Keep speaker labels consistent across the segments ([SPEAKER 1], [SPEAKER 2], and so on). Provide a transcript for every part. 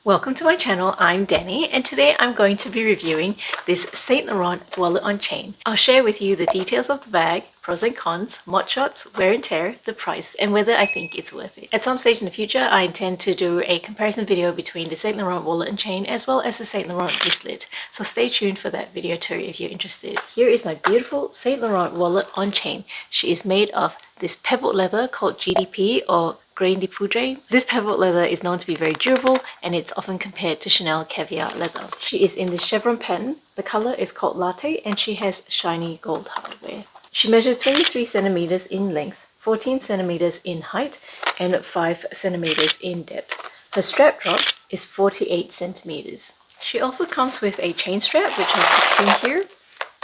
[SPEAKER 1] Welcome to my channel, I'm Dani, and today I'm going to be reviewing this Saint Laurent wallet on chain. I'll share with you the details of the bag, pros and cons, mod shots, wear and tear, the price, and whether I think it's worth it. At some stage in the future, I intend to do a comparison video between the Saint Laurent wallet and chain as well as the Saint Laurent wristlet, so stay tuned for that video too if you're interested. Here is my beautiful Saint Laurent wallet on chain. She is made of this pebbled leather called GDP or Grain de Poudre. This pebbled leather is known to be very durable and it's often compared to Chanel caviar leather. She is in the chevron pattern. The color is called latte and she has shiny gold hardware. She measures 23 centimeters in length, 14 centimeters in height, and 5 centimeters in depth. Her strap drop is 48 centimeters. She also comes with a chain strap which I've tucked in here,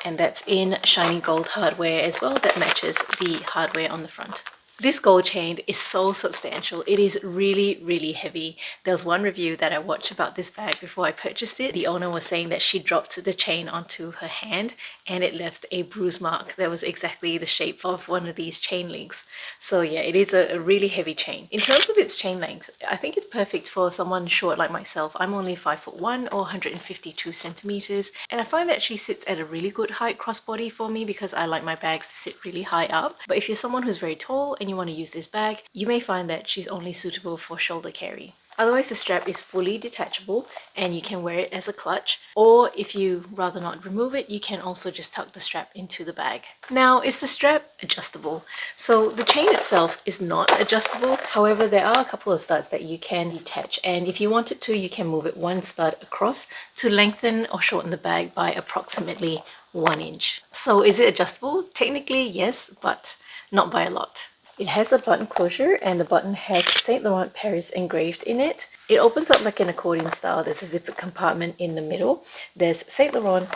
[SPEAKER 1] and that's in shiny gold hardware as well that matches the hardware on the front. This gold chain is so substantial. It is really heavy. There was one review that I watched about this bag before I purchased it. The owner was saying that she dropped the chain onto her hand and it left a bruise mark that was exactly the shape of one of these chain links. So yeah, it is a really heavy chain. In terms of its chain length, I think it's perfect for someone short like myself. I'm only 5'1" or 152 centimeters, and I find that she sits at a really good height crossbody for me because I like my bags to sit really high up. But if you're someone who's very tall and you want to use this bag, you may find that she's only suitable for shoulder carry. Otherwise, the strap is fully detachable and you can wear it as a clutch, or if you rather not remove it, you can also just tuck the strap into the bag. Now, is the strap adjustable? So the chain itself is not adjustable. However, there are a couple of studs that you can detach, and if you wanted to, you can move it one stud across to lengthen or shorten the bag by approximately 1 inch. So is it adjustable? Technically, yes, but not by a lot. It has a button closure and the button has Saint Laurent Paris engraved in it. It opens up like an accordion style. There's a zipper compartment in the middle. There's Saint Laurent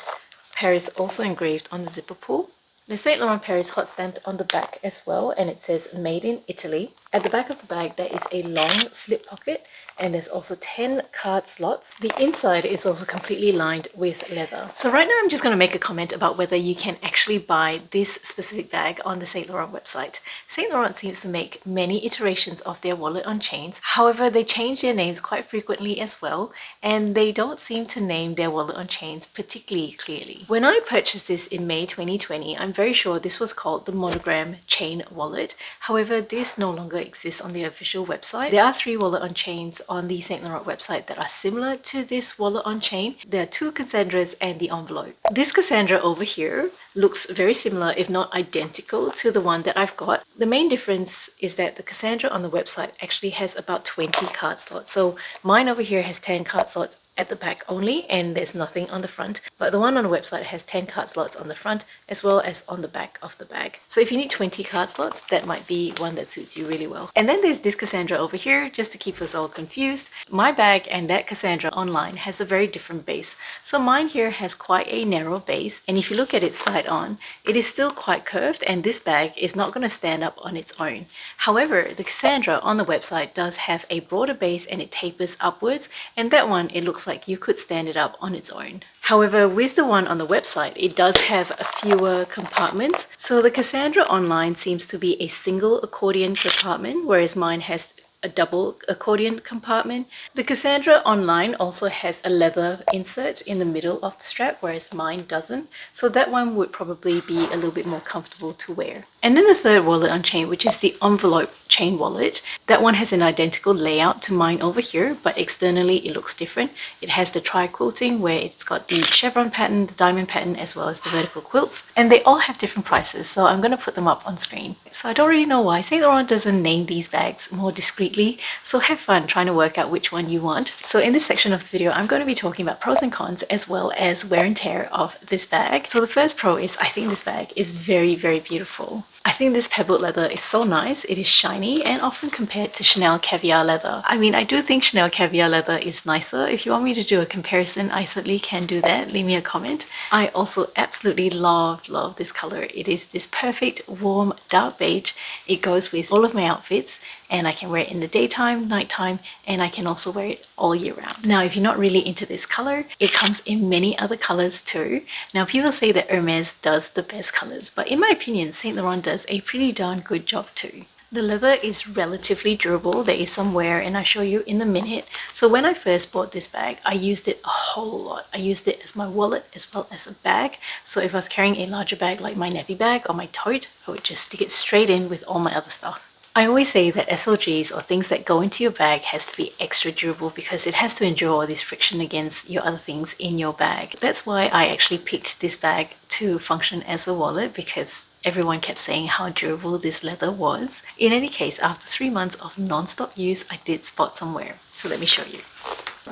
[SPEAKER 1] Paris also engraved on the zipper pull. There's Saint Laurent Paris hot stamped on the back as well, and it says made in Italy. At the back of the bag there is a long slip pocket and there's also 10 card slots. The inside is also completely lined with leather. So right now I'm just going to make a comment about whether you can actually buy this specific bag on the Saint Laurent website. Saint Laurent seems to make many iterations of their wallet on chains. However, they change their names quite frequently as well, and they don't seem to name their wallet on chains particularly clearly. When I purchased this in May 2020, I'm very sure this was called the Monogram Chain Wallet. However, this no longer exists on the official website. There are 3 wallet on chains on the Saint Laurent website that are similar to this wallet on chain. There are 2 Cassandras and the envelope. This Cassandra over here looks very similar, if not identical, to the one that I've got. The main difference is that the Cassandra on the website actually has about 20 card slots. So mine over here has 10 card slots at the back only, and there's nothing on the front, but the one on the website has 10 card slots on the front as well as on the back of the bag. So if you need 20 card slots, that might be one that suits you really well. And then there's this Cassandra over here, just to keep us all confused. My bag and that Cassandra online has a very different base. So mine here has quite a narrow base, and if you look at it side on, it is still quite curved, and this bag is not going to stand up on its own. However, the Cassandra on the website does have a broader base and it tapers upwards, and that one, it looks like you could stand it up on its own. However, with the one on the website, it does have fewer compartments. So the Cassandra online seems to be a single accordion compartment, whereas mine has a double accordion compartment. The Cassandra online also has a leather insert in the middle of the strap, whereas mine doesn't. So that one would probably be a little bit more comfortable to wear. And then the third wallet on chain, which is the envelope chain wallet. That one has an identical layout to mine over here, but externally it looks different. It has the tri-quilting where it's got the chevron pattern, the diamond pattern, as well as the vertical quilts. And they all have different prices, so I'm going to put them up on screen. So I don't really know why Saint Laurent doesn't name these bags more discreetly, so have fun trying to work out which one you want. So in this section of the video, I'm going to be talking about pros and cons as well as wear and tear of this bag. So the first pro is I think this bag is very beautiful. I think this pebbled leather is so nice. It is shiny and often compared to Chanel caviar leather. I mean, I do think Chanel caviar leather is nicer. If you want me to do a comparison, I certainly can do that. Leave me a comment. I also absolutely love this color. It is this perfect warm dark beige. It goes with all of my outfits, and I can wear it in the daytime, nighttime, and I can also wear it all year round. Now, if you're not really into this color, it comes in many other colors too. Now, people say that Hermes does the best colors, but in my opinion, Saint Laurent does a pretty darn good job too. The leather is relatively durable. There is some wear and I'll show you in a minute. So when I first bought this bag, I used it a whole lot. I used it as my wallet as well as a bag. So if I was carrying a larger bag like my nappy bag or my tote, I would just stick it straight in with all my other stuff. I always say that SLGs or things that go into your bag has to be extra durable because it has to endure all this friction against your other things in your bag. That's why I actually picked this bag to function as a wallet, because everyone kept saying how durable this leather was. In any case, after 3 months of non-stop use, I did spot some wear. So let me show you.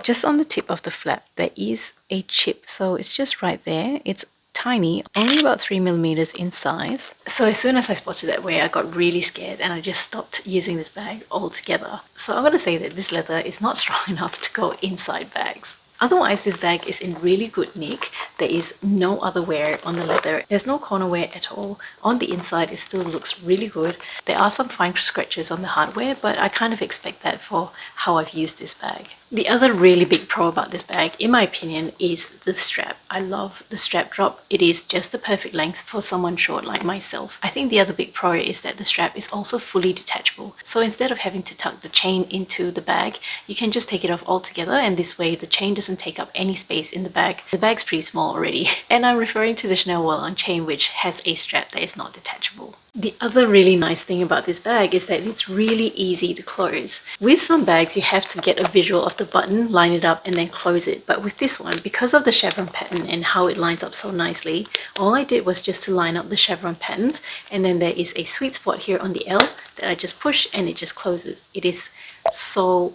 [SPEAKER 1] Just on the tip of the flap, there is a chip. So it's just right there. It's tiny, only about 3mm in size. So as soon as I spotted that wear, I got really scared and I just stopped using this bag altogether. So I'm going to say that this leather is not strong enough to go inside bags. Otherwise, this bag is in really good nick. There is no other wear on the leather. There's no corner wear at all. On the inside, it still looks really good. There are some fine scratches on the hardware, but I kind of expect that for how I've used this bag. The other really big pro about this bag, in my opinion, is the strap. I love the strap drop. It is just the perfect length for someone short like myself. I think the other big pro is that the strap is also fully detachable. So instead of having to tuck the chain into the bag, you can just take it off altogether, and this way the chain doesn't take up any space in the bag. The bag's pretty small already. And I'm referring to the Chanel Wallet on Chain, which has a strap that is not detachable. The other really nice thing about this bag is that it's really easy to close. With some bags, you have to get a visual of the button, line it up, and then close it. But with this one, because of the chevron pattern and how it lines up so nicely, all I did was just to line up the chevron patterns, and then there is a sweet spot here on the L that I just push and it just closes. It is so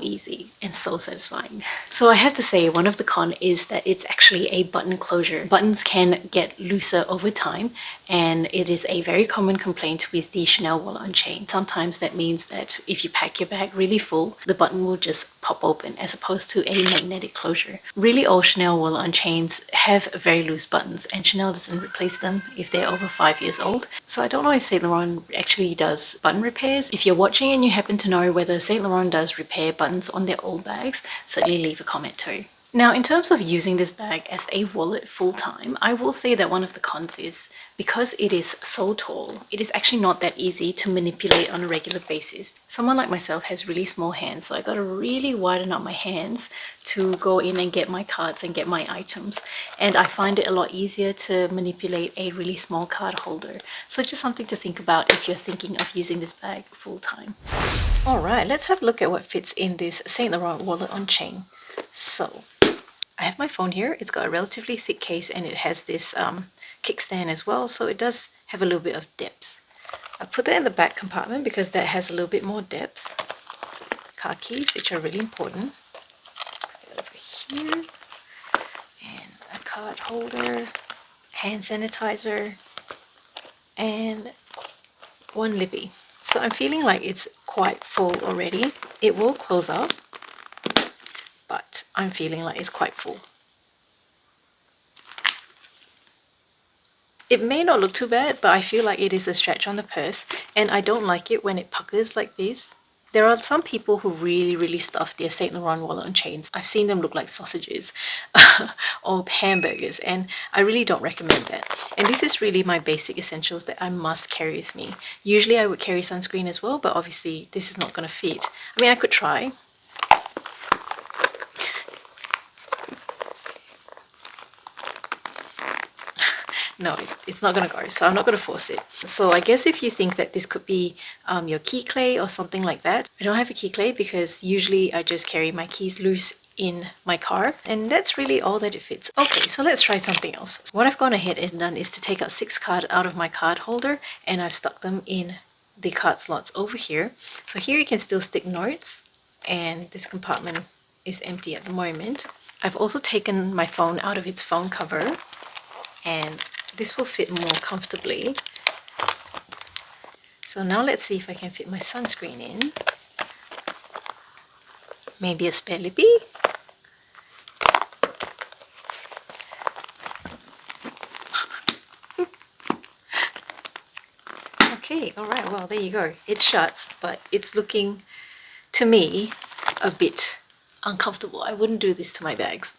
[SPEAKER 1] easy and so satisfying. So I have to say, one of the cons is that it's actually a button closure. Buttons can get looser over time, and it is a very common complaint with the Chanel Wallet on Chain. Sometimes that means that if you pack your bag really full, the button will just pop open as opposed to a magnetic closure. Really, all Chanel Wallet on Chains have very loose buttons, and Chanel doesn't replace them if they're over 5 years old. So I don't know if Saint Laurent actually does button repairs. If you're watching and you happen to know whether Saint Laurent does repair buttons on their old bags, certainly leave a comment too. Now, in terms of using this bag as a wallet full-time, I will say that one of the cons is because it is so tall, it is actually not that easy to manipulate on a regular basis. Someone like myself has really small hands, so I got to really widen up my hands to go in and get my cards and get my items. And I find it a lot easier to manipulate a really small card holder. So just something to think about if you're thinking of using this bag full-time. All right, let's have a look at what fits in this Saint Laurent Wallet on Chain. So I have my phone here. It's got a relatively thick case and it has this kickstand as well, so it does have a little bit of depth. I put that in the back compartment because that has a little bit more depth. Car keys, which are really important. Put that over here. And a card holder, hand sanitizer, and one lippy. So I'm feeling like it's quite full already. It will close up, but I'm feeling like it's quite full. It may not look too bad, but I feel like it is a stretch on the purse, and I don't like it when it puckers like this. There are some people who really stuff their Saint Laurent wallet on chains. I've seen them look like sausages or hamburgers, and I really don't recommend that. And this is really my basic essentials that I must carry with me. Usually I would carry sunscreen as well, but obviously this is not going to fit. I mean, I could try. No, it's not going to go, so I'm not going to force it. So I guess if you think that this could be your key clay or something like that. I don't have a key clay because usually I just carry my keys loose in my car, and that's really all that it fits. Okay, so let's try something else. What I've gone ahead and done is to take out 6 cards out of my card holder, and I've stuck them in the card slots over here. So here you can still stick notes, and this compartment is empty at the moment. I've also taken my phone out of its phone cover, and this will fit more comfortably. So now let's see if I can fit my sunscreen in. Maybe a spare lippy. Okay, alright, well there you go. It shuts, but it's looking, to me, a bit uncomfortable. I wouldn't do this to my bags.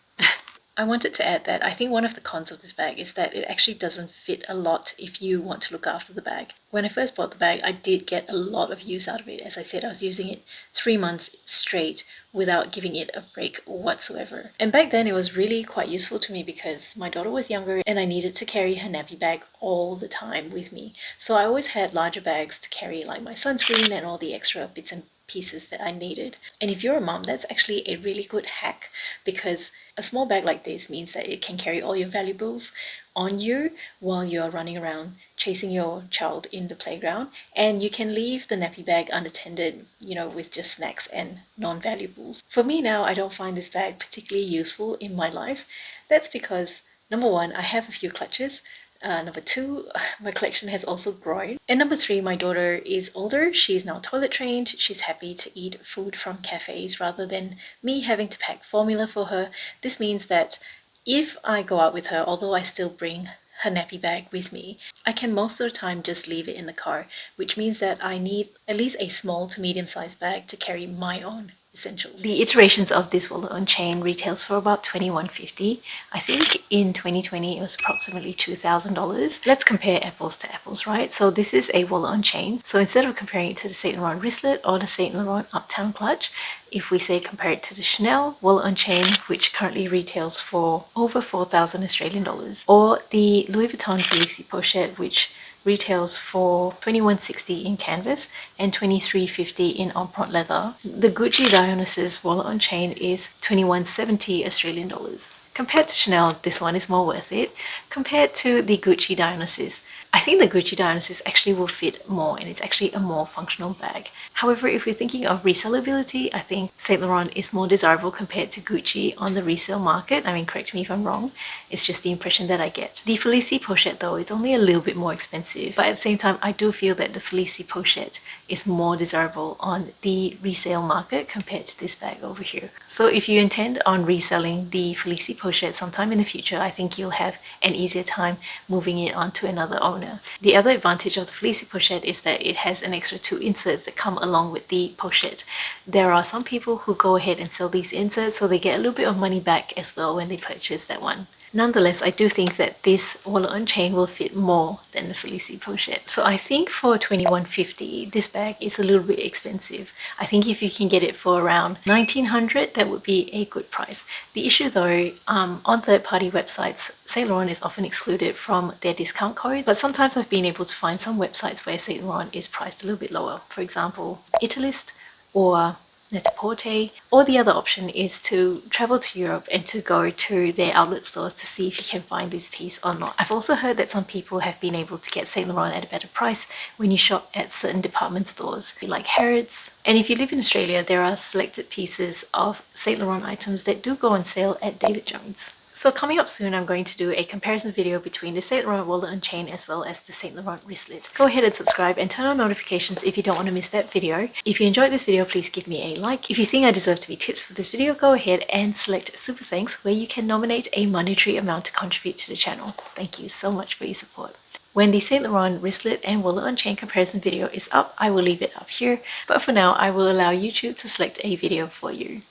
[SPEAKER 1] I wanted to add that I think one of the cons of this bag is that it actually doesn't fit a lot if you want to look after the bag. When I first bought the bag, I did get a lot of use out of it. As I said, I was using it 3 months straight without giving it a break whatsoever. And back then it was really quite useful to me because my daughter was younger and I needed to carry her nappy bag all the time with me. So I always had larger bags to carry like my sunscreen and all the extra bits and pieces that I needed. And if you're a mom, that's actually a really good hack because a small bag like this means that it can carry all your valuables on you while you're running around chasing your child in the playground, and you can leave the nappy bag unattended, with just snacks and non-valuables. For me now, I don't find this bag particularly useful in my life. That's because number one, I have a few clutches. Number two, my collection has also grown. And number three, my daughter is older. She's now toilet trained. She's happy to eat food from cafes rather than me having to pack formula for her. This means that if I go out with her, although I still bring her nappy bag with me, I can most of the time just leave it in the car, which means that I need at least a small to medium-sized bag to carry my own essentials. The iterations of this wallet on chain retails for about $21.50. I think in 2020 it was approximately $2,000. Let's compare apples to apples, right? So this is a wallet on chain. So instead of comparing it to the Saint Laurent wristlet or the Saint Laurent Uptown clutch, if we say compare it to the Chanel wallet on chain, which currently retails for over 4,000 Australian dollars, or the Louis Vuitton Felicie Pochette, which retails for $21.60 in canvas and $23.50 in empreinte leather. The Gucci Dionysus wallet on chain is $21.70 Australian dollars. Compared to Chanel, this one is more worth it. Compared to the Gucci Dionysus, I think the Gucci Dionysus actually will fit more and it's actually a more functional bag. However, if we're thinking of resellability, I think Saint Laurent is more desirable compared to Gucci on the resale market. I mean, correct me if I'm wrong. It's just the impression that I get. The Felicie Pochette though, it's only a little bit more expensive, but at the same time, I do feel that the Felicie Pochette is more desirable on the resale market compared to this bag over here. So if you intend on reselling the Felicie Pochette sometime in the future, I think you'll have an easier time moving it on to another owner. The other advantage of the Felicie Pochette is that it has an extra 2 inserts that come along with the pochette. There are some people who go ahead and sell these inserts so they get a little bit of money back as well when they purchase that one. Nonetheless, I do think that this wallet on chain will fit more than the Felicie Pochette. So I think for $21.50, this bag is a little bit expensive. I think if you can get it for around $1,900, that would be a good price. The issue though, on third-party websites, Saint Laurent is often excluded from their discount codes, but sometimes I've been able to find some websites where Saint Laurent is priced a little bit lower. For example, Italist or Net-a-Porter, or the other option is to travel to Europe and to go to their outlet stores to see if you can find this piece or not. I've also heard that some people have been able to get Saint Laurent at a better price when you shop at certain department stores like Harrods. And if you live in Australia, there are selected pieces of Saint Laurent items that do go on sale at David Jones. So coming up soon, I'm going to do a comparison video between the Saint Laurent wallet on chain as well as the Saint Laurent wristlet. Go ahead and subscribe and turn on notifications if you don't want to miss that video. If you enjoyed this video, please give me a like. If you think I deserve to be tips for this video, go ahead and select Super Thanks, where you can nominate a monetary amount to contribute to the channel. Thank you so much for your support. When the Saint Laurent wristlet and wallet on chain comparison video is up, I will leave it up here. But for now, I will allow YouTube to select a video for you.